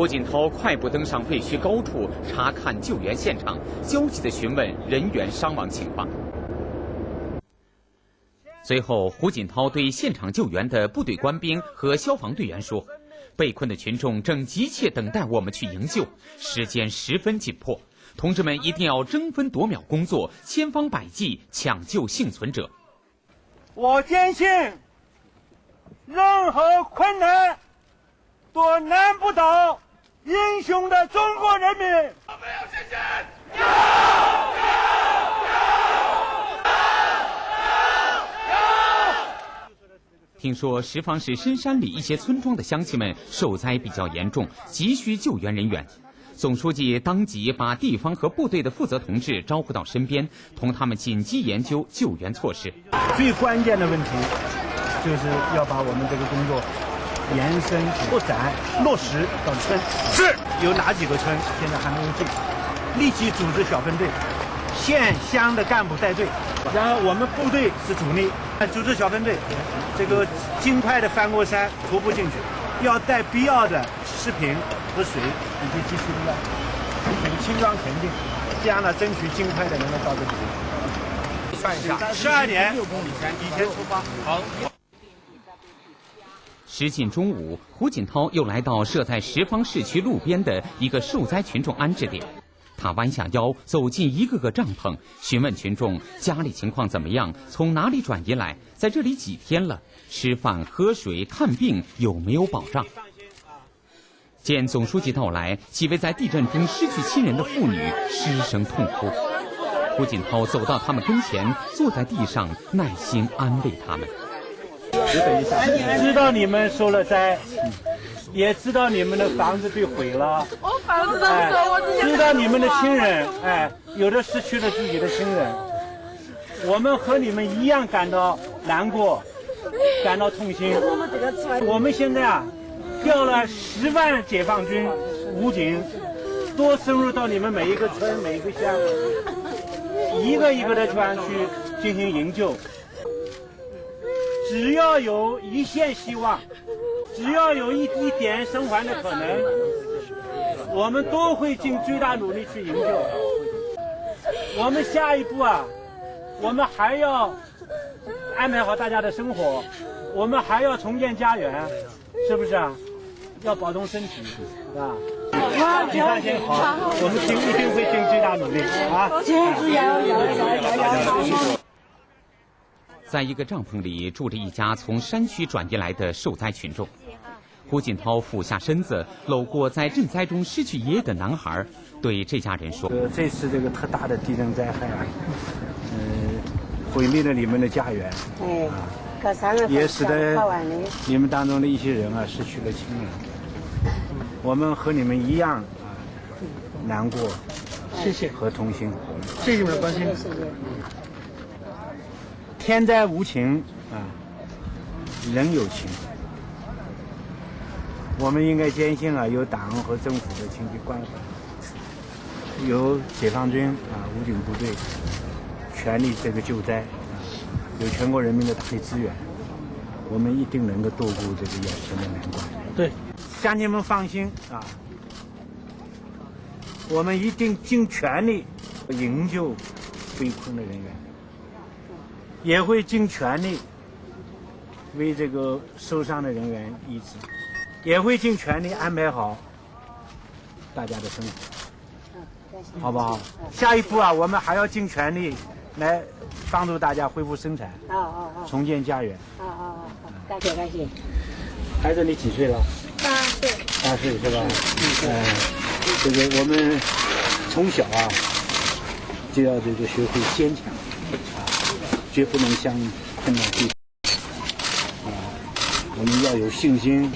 胡锦涛快步登上废墟高处，查看救援现场，焦急地询问人员伤亡情况。随后，胡锦涛对现场救援的部队官兵和消防队员说：“被困的群众正急切等待我们去营救，时间十分紧迫，同志们一定要争分夺秒工作，千方百计抢救幸存者。”我坚信，任何困难都难不倒英雄的中国人民。我们要前进！听说什邡市深山里一些村庄的乡亲们受灾比较严重，急需救援人员。总书记当即把地方和部队的负责同志招呼到身边，同他们紧急研究救援措施。最关键的问题就是要把我们这个工作延伸、扩展、落实到村。是有哪几个村现在还没有进？立即组织小分队，县乡的干部带队，然后我们部队是主力，组织小分队，这个尽快的翻过山，徒步进去，要带必要的食品和水以及及时的药，轻装前进，这样呢，争取尽快的能够到这里。算一下，12点6公里前以前出发。好。时近中午，胡锦涛又来到设在什邡市区路边的一个受灾群众安置点。他弯下腰，走进一个个帐篷，询问群众家里情况怎么样，从哪里转移来，在这里几天了，吃饭、喝水、看病有没有保障。见总书记到来，几位在地震中失去亲人的妇女失声痛哭。胡锦涛走到他们跟前，坐在地上，耐心安慰他们。知道你们受了灾，也知道你们的房子被毁了，我房子都是知道你们的亲人，有的失去了自己的亲人，我们和你们一样感到难过，感到痛心。我们现在调了10万解放军武警，多深入到你们每一个村、每一个乡，一个一个的船去进行营救。只要有一线希望，只要有一点生还的可能，我们都会尽最大努力去营救。我们下一步我们还要安排好大家的生活，我们还要重建家园，是不是啊？要保重身体，是吧？你放心好，我们一定会尽最大努力啊！在一个帐篷里住着一家从山区转移来的受灾群众。胡锦涛俯下身子，搂过在震灾中失去爷爷的男孩，对这家人说：“这次这个特大的地震灾害毁灭了你们的家园，也使得你们当中的一些人失去了亲人。我们和你们一样难过，谢谢和同心，谢谢你们的关心。天灾无情人有情。我们应该坚信有党和政府的亲戚关怀，有解放军武警部队全力这个救灾，有全国人民的大力支援，我们一定能够度过这个眼前的难关。对，乡亲们放心我们一定尽全力营救被困的人员，也会尽全力为这个受伤的人员医治，也会尽全力安排好大家的生活，好不好？下一步我们还要尽全力来帮助大家恢复生产，重建家园。感谢感谢。孩子，你几岁了8岁。8岁是吧？这个我们从小就要这个学会坚强绝不能向困难低头我们要有信心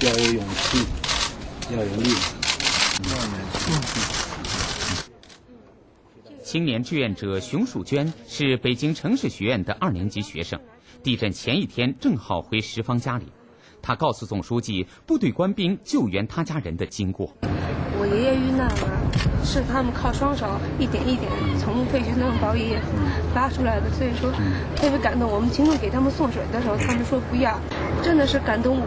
要有勇气，要有力量。青年志愿者熊淑娟是北京城市学院的2年级学生，地震前一天正好回什邡家里。他告诉总书记部队官兵救援他家人的经过。我爷爷遇难了，是他们靠双手一点一点从废墟当中把我爷爷拉出来的，所以说特别感动。我们群众给他们送水的时候，他们说不要，真的是感动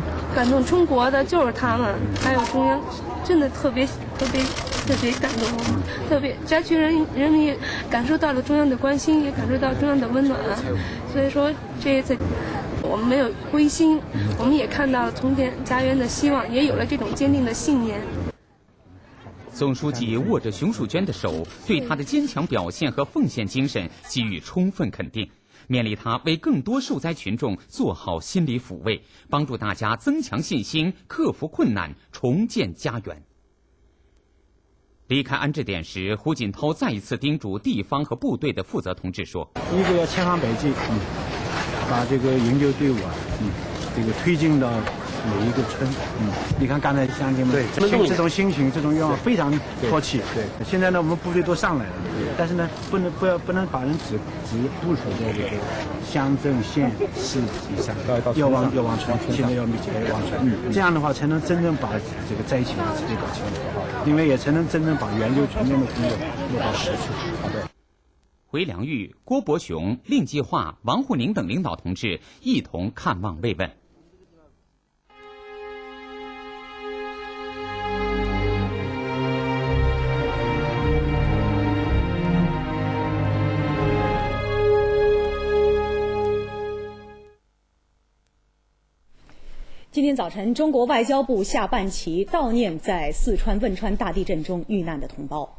中国的就是他们，还有中央，真的特别感动我们，特别灾区人民也感受到了中央的关心，也感受到中央的温暖，所以说这一次我们没有灰心，我们也看到了重建家园的希望，也有了这种坚定的信念。总书记握着熊淑娟的手，对她的坚强表现和奉献精神给予充分肯定，勉励她为更多受灾群众做好心理抚慰，帮助大家增强信心，克服困难，重建家园。离开安置点时，胡锦涛再一次叮嘱地方和部队的负责同志说：“一个要千方百计，把这个营救队伍这个推进到每一个村。你看刚才乡亲们这种心情、这种愿望非常迫切。对，现在呢，我们部队都上来了，但是呢，不能把人只部署在这个乡镇、县市以上，要往村，现在要密切往村。这样的话，才能真正把这个灾情处理清楚，因为也才能真正把援救群众的工作落到实处。对。”回良玉、郭伯雄、令计划、王沪宁等领导同志一同看望慰问。今天早晨，中国外交部下半旗悼念在四川汶川大地震中遇难的同胞。